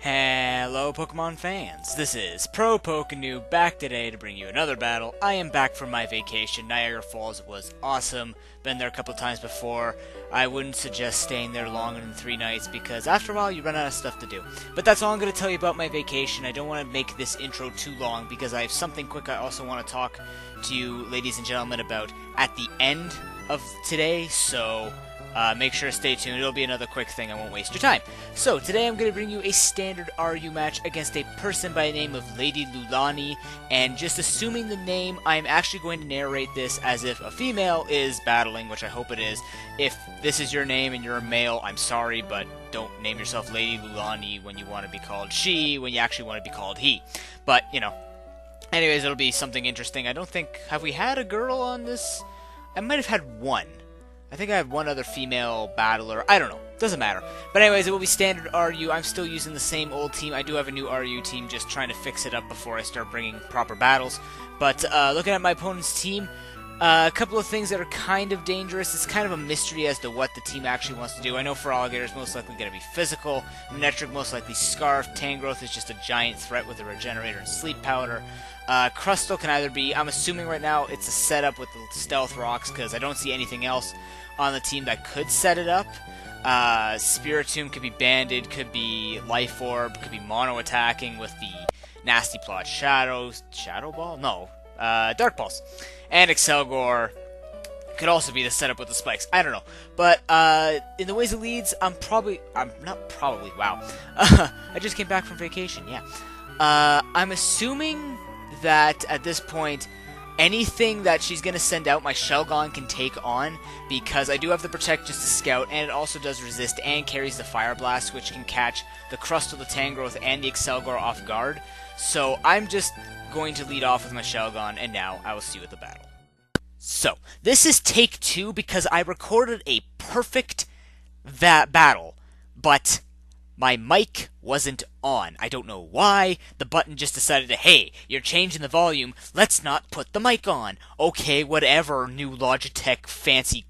Hello Pokemon fans, this is ProPokeNoob back today to bring you another battle. I am back from my vacation. Niagara Falls was awesome, been there a couple times before. I wouldn't suggest staying there longer than 3 nights because after a while you run out of stuff to do. But that's all I'm going to tell you about my vacation. I don't want to make this intro too long because I have something quick I also want to talk to you ladies and gentlemen about at the end of today, so make sure to stay tuned. It'll be another quick thing. I won't waste your time. So, today I'm going to bring you a standard RU match against a person by the name of Lady Lulani. And just assuming the name, I'm actually going to narrate this as if a female is battling, which I hope it is. If this is your name and you're a male, I'm sorry, but don't name yourself Lady Lulani when you want to be called she, when you actually want to be called he. But, you know. Anyways, it'll be something interesting. I don't think... Have we had a girl on this? I might have had one. I think I have one other female battler. I don't know. Doesn't matter. But anyways, it will be standard RU. I'm still using the same old team. I do have a new RU team, just trying to fix it up before I start bringing proper battles. But looking at my opponent's team, a couple of things that are kind of dangerous. It's kind of a mystery as to what the team actually wants to do. I know Feraligatr is most likely going to be physical. Manectric most likely Scarf. Tangrowth is just a giant threat with a Regenerator and Sleep Powder. Crustle can either be, I'm assuming right now it's a setup with the Stealth Rocks because I don't see anything else on the team that could set it up. Spiritomb could be Banded, could be Life Orb, could be Mono attacking with the Nasty Plot Shadow Ball? No. Dark Pulse. And Excelgor could also be the setup with the spikes. I don't know. But in the ways it leads, wow. I just came back from vacation, yeah. I'm assuming that at this point, anything that she's going to send out, my Shelgon can take on, because I do have the Protect just to scout, and it also does resist and carries the Fire Blast, which can catch the Crustle, the Tangrowth, and the Excelgor off guard. So I'm just going to lead off with my Shelgon, and now I will see you at the battle. So, this is take 2 because I recorded a perfect battle, but my mic wasn't on. I don't know why. The button just decided to, hey, you're changing the volume. Let's not put the mic on. Okay, whatever, new Logitech fancy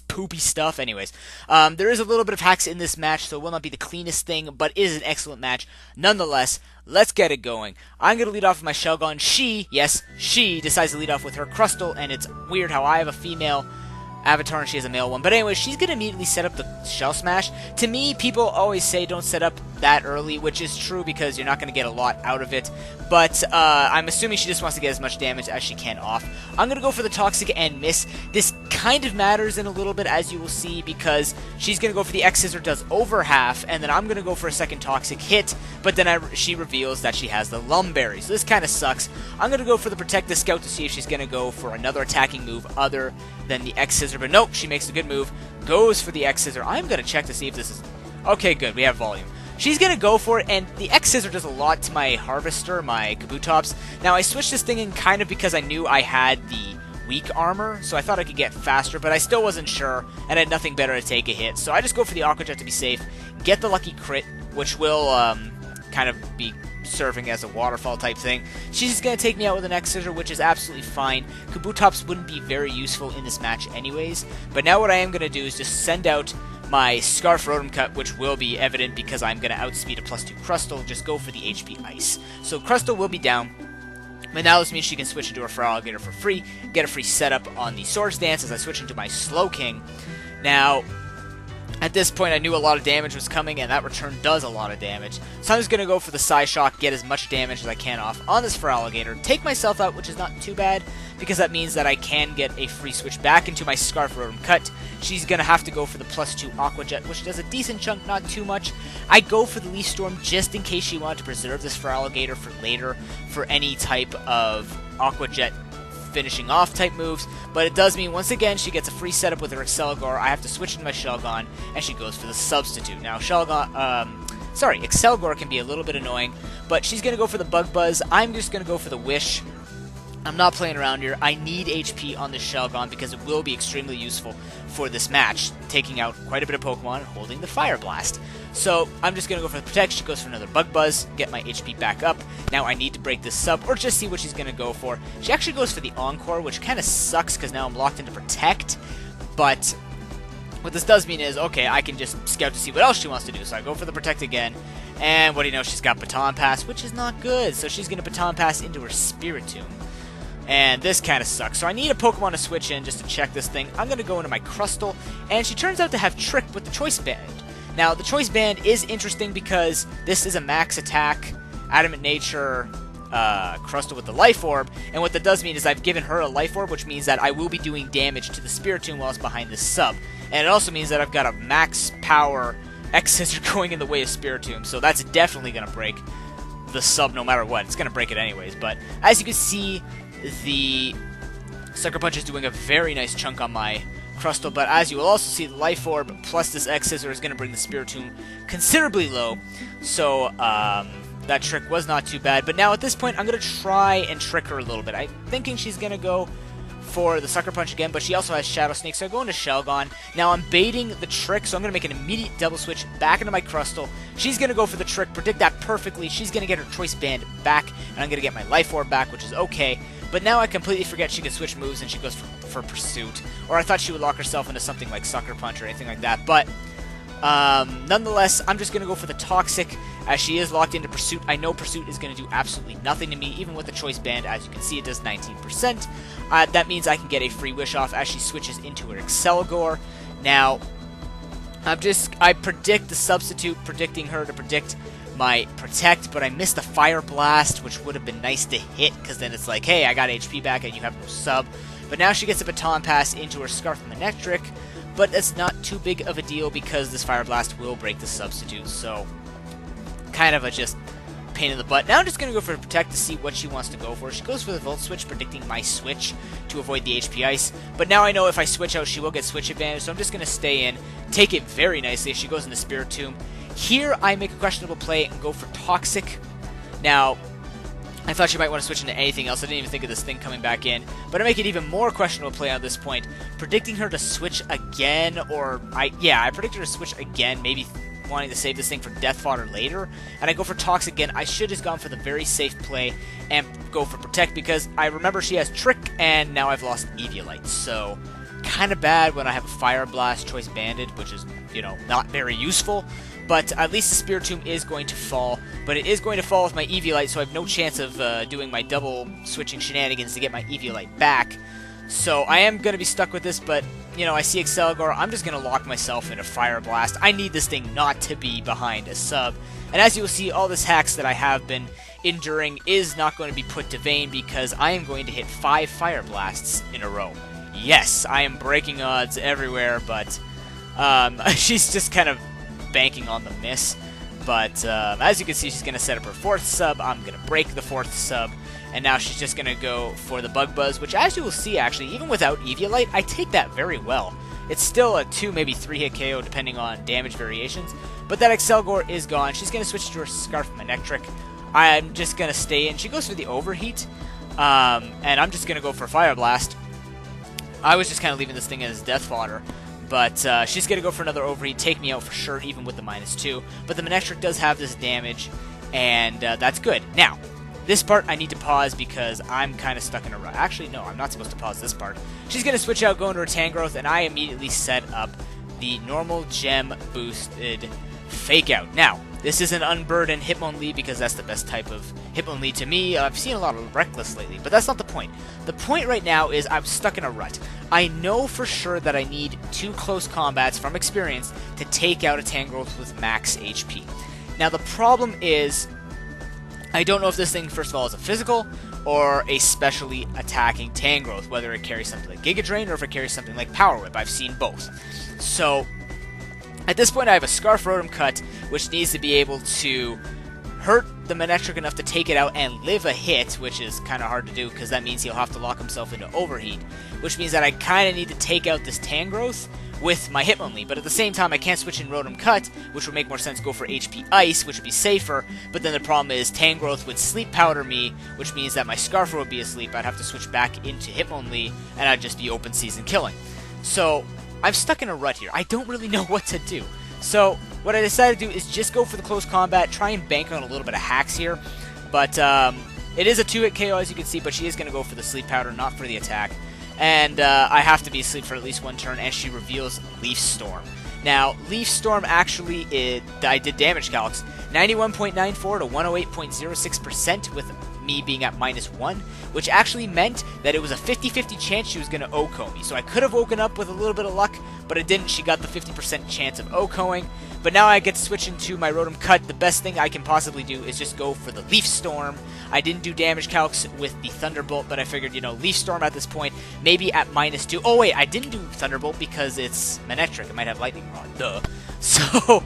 poopy stuff. Anyways, there is a little bit of hacks in this match, so it will not be the cleanest thing, but it is an excellent match. Nonetheless, let's get it going. I'm going to lead off with my Shelgon. She decides to lead off with her Crustle, and it's weird how I have a female avatar and she has a male one. But anyway, she's going to immediately set up the Shell Smash. To me, people always say don't set up that early, which is true because you're not going to get a lot out of it. But I'm assuming she just wants to get as much damage as she can off. I'm going to go for the Toxic and miss. This kind of matters in a little bit, as you will see, because she's going to go for the X-Scissor, does over half, and then I'm going to go for a second Toxic hit, but then she reveals that she has the Lumberry. So this kind of sucks. I'm going to go for the Protect the Scout to see if she's going to go for another attacking move other than the X-Scissor, but nope, she makes a good move, goes for the X-Scissor. I'm going to check to see if this is... Okay, good, we have volume. She's going to go for it, and the X-Scissor does a lot to my Harvester, my Kabutops. Now, I switched this thing in kind of because I knew I had the weak armor, so I thought I could get faster, but I still wasn't sure, and I had nothing better to take a hit. So I just go for the Aqua Jet to be safe, get the lucky crit, which will kind of be serving as a waterfall type thing. She's just going to take me out with an X-Scissor, which is absolutely fine. Kabutops wouldn't be very useful in this match anyways, but now what I am going to do is just send out my Scarf Rotom Cut, which will be evident because I'm going to outspeed a +2 Crustle, just go for the HP Ice. So Crustle will be down, but now this means she can switch into her Feraligatr for free, get a free setup on the Swords Dance as I switch into my Slowking. Now, at this point, I knew a lot of damage was coming, and that return does a lot of damage. So I'm just going to go for the Psyshock, get as much damage as I can off on this Feraligatr, take myself out, which is not too bad, because that means that I can get a free switch back into my Scarf Rotom Cut. She's going to have to go for the +2 Aqua Jet, which does a decent chunk, not too much. I go for the Leaf Storm just in case she wanted to preserve this Feraligatr for later, for any type of Aqua Jet finishing off type moves, but it does mean once again she gets a free setup with her Excelgor. I have to switch into my Shelgon, and she goes for the substitute. Now Excelgor can be a little bit annoying, but she's going to go for the Bug Buzz. I'm just going to go for the Wish. I'm not playing around here. I need HP on this Shelgon because it will be extremely useful for this match, taking out quite a bit of Pokemon and holding the Fire Blast. So I'm just going to go for the Protect. She goes for another Bug Buzz, get my HP back up. Now I need to break this sub or just see what she's going to go for. She actually goes for the Encore, which kind of sucks because now I'm locked into Protect, but What this does mean is, okay, I can just scout to see what else she wants to do. So I go for the Protect again, and what do you know, she's got Baton Pass, which is not good. So she's going to Baton Pass into her Spiritomb. And this kind of sucks. So I need a Pokemon to switch in just to check this thing. I'm going to go into my Crustle, and she turns out to have Trick with the Choice Band. Now, the Choice Band is interesting because this is a max attack, Adamant Nature, Crustle with the Life Orb, and what that does mean is I've given her a Life Orb, which means that I will be doing damage to the Spiritomb while it's behind this sub. And it also means that I've got a max power X-Scissor going in the way of Spiritomb, so that's definitely going to break the sub no matter what. It's going to break it anyways, but as you can see, the Sucker Punch is doing a very nice chunk on my Crustle, but as you will also see, the Life Orb plus this X-Scissor is going to bring the Spiritomb considerably low, so that trick was not too bad. But now at this point, I'm going to try and trick her a little bit. I'm thinking she's going to go for the Sucker Punch again, but she also has Shadow Sneak, so I go into Shelgon. Now I'm baiting the trick, so I'm going to make an immediate double switch back into my Crustle. She's going to go for the trick, predict that perfectly. She's going to get her Choice Band back, and I'm going to get my Life Orb back, which is okay. But now I completely forget she can switch moves, and she goes for Pursuit. Or I thought she would lock herself into something like Sucker Punch or anything like that, but nonetheless, I'm just going to go for the Toxic, as she is locked into Pursuit. I know Pursuit is going to do absolutely nothing to me, even with the Choice Band. As you can see, it does 19%. That means I can get a free Wish Off as she switches into her Excelgor. Now, I predict the Substitute, predicting her to predict my Protect, but I missed the Fire Blast, which would have been nice to hit, because then it's like, hey, I got HP back and you have no sub. But now she gets a Baton Pass into her Scarf Manectric, but it's not too big of a deal because this Fire Blast will break the Substitute, so kind of a just pain in the butt. Now I'm just going to go for Protect to see what she wants to go for. She goes for the Volt Switch, predicting my switch to avoid the HP Ice, but now I know if I switch out, she will get switch advantage, so I'm just going to stay in, take it very nicely. She goes in the Spiritomb. Here, I make a questionable play and go for Toxic. Now, I thought she might want to switch into anything else. I didn't even think of this thing coming back in. But I make it even more questionable play at this point, predicting her to switch again, or I predict her to switch again, maybe wanting to save this thing for Death Fodder later. And I go for Toxic again. I should have just gone for the very safe play and go for Protect, because I remember she has Trick, and now I've lost Eviolite. So, kind of bad when I have a Fire Blast Choice Banded, which is, not very useful. But at least the Spiritomb is going to fall. But it is going to fall with my Eviolite, so I have no chance of doing my double switching shenanigans to get my Eviolite back. So I am going to be stuck with this, but, I see Excelgor. I'm just going to lock myself into Fire Blast. I need this thing not to be behind a sub. And as you will see, all this hacks that I have been enduring is not going to be put to vain, because I am going to hit 5 Fire Blasts in a row. Yes, I am breaking odds everywhere, but she's just kind of banking on the miss. But as you can see, she's going to set up her 4th sub. I'm going to break the 4th sub. And now she's just going to go for the Bug Buzz, which, as you will see, actually, even without Eviolite, I take that very well. It's still a 2, maybe 3-hit KO, depending on damage variations. But that Excelgor is gone. She's going to switch to her Scarf Manectric. I'm just going to stay in. She goes for the Overheat. And I'm just going to go for Fire Blast. I was just kind of leaving this thing as Death Fodder. But she's going to go for another Overheat, take me out for sure, even with the -2. But the Manectric does have this damage, and that's good. Now, this part I need to pause because I'm kind of stuck in a rut. Actually, no, I'm not supposed to pause this part. She's going to switch out, go into her Tangrowth, and I immediately set up the normal gem boosted Fake Out. Now, this is an unburdened Hitmonlee because that's the best type of Hitmonlee to me. I've seen a lot of Reckless lately, but that's not the point. The point right now is I'm stuck in a rut. I know for sure that I need 2 close combats from experience to take out a Tangrowth with max HP. Now, the problem is, I don't know if this thing, first of all, is a physical or a specially attacking Tangrowth, whether it carries something like Giga Drain or if it carries something like Power Whip. I've seen both. So, at this point, I have a Scarf Rotom Cut, which needs to be able to hurt the Manectric enough to take it out and live a hit, which is kind of hard to do because that means he'll have to lock himself into Overheat, which means that I kind of need to take out this Tangrowth with my Hitmonlee, but at the same time I can't switch in Rotom Cut, which would make more sense go for HP Ice, which would be safer, but then the problem is Tangrowth would Sleep Powder me, which means that my Scarfer would be asleep, I'd have to switch back into Hitmonlee, and I'd just be open season killing. So, I'm stuck in a rut here. I don't really know what to do. So, what I decided to do is just go for the close combat, try and bank on a little bit of hacks here, but it is a 2-hit KO as you can see, but she is going to go for the Sleep Powder, not for the attack. and I have to be asleep for at least one turn, and she reveals Leaf Storm. Now, Leaf Storm actually, I did damage calcs, 91.94 to 108.06% with me being at -1, which actually meant that it was a 50-50 chance she was going to OHKO me. So I could have woken up with a little bit of luck, but it didn't. She got the 50% chance of OHKOing. But now I get to switch into my Rotom Cut. The best thing I can possibly do is just go for the Leaf Storm. I didn't do damage calcs with the Thunderbolt, but I figured, you know, Leaf Storm at this point, maybe at -2. Oh wait, I didn't do Thunderbolt because it's Manectric. It might have Lightning Rod. Duh. So,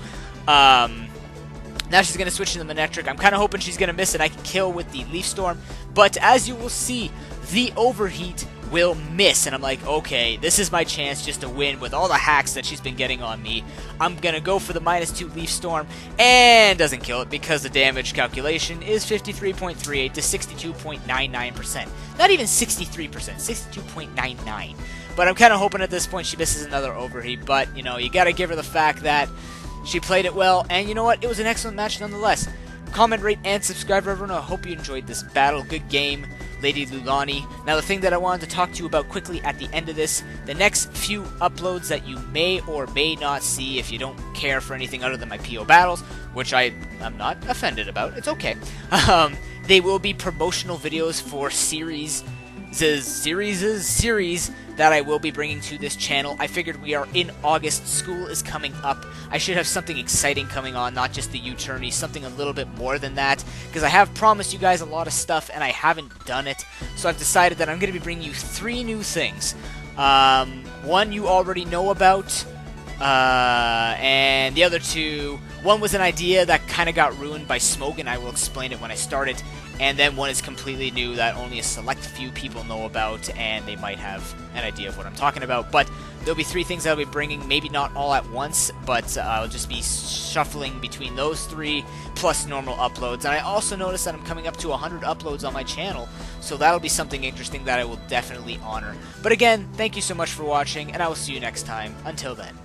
now she's going to switch into the Manectric. I'm kind of hoping she's going to miss and I can kill with the Leaf Storm. But as you will see, the Overheat will miss. And I'm like, okay, this is my chance just to win with all the hacks that she's been getting on me. I'm going to go for the -2 Leaf Storm. And doesn't kill it because the damage calculation is 53.38 to 62.99%. Not even 63%, 62.99. But I'm kind of hoping at this point she misses another Overheat. But, you know, you got to give her the fact that she played it well, and you know what? It was an excellent match nonetheless. Comment, rate, and subscribe, everyone. I hope you enjoyed this battle. Good game, Lady Lulani. Now, the thing that I wanted to talk to you about quickly at the end of this, the next few uploads that you may or may not see if you don't care for anything other than my PO battles, which I am not offended about. It's okay. They will be promotional videos for series that I will be bringing to this channel. I figured we are in August, school is coming up. I should have something exciting coming on, not just the U-Tourney, something a little bit more than that, because I have promised you guys a lot of stuff and I haven't done it. So I've decided that I'm going to be bringing you 3 new things. One you already know about, and the other 2, one was an idea that kind of got ruined by Smoke, and I will explain it when I start it. And then one is completely new that only a select few people know about, and they might have an idea of what I'm talking about. But there'll be 3 things I'll be bringing, maybe not all at once, but I'll just be shuffling between those 3, plus normal uploads. And I also noticed that I'm coming up to 100 uploads on my channel, so that'll be something interesting that I will definitely honor. But again, thank you so much for watching, and I will see you next time. Until then.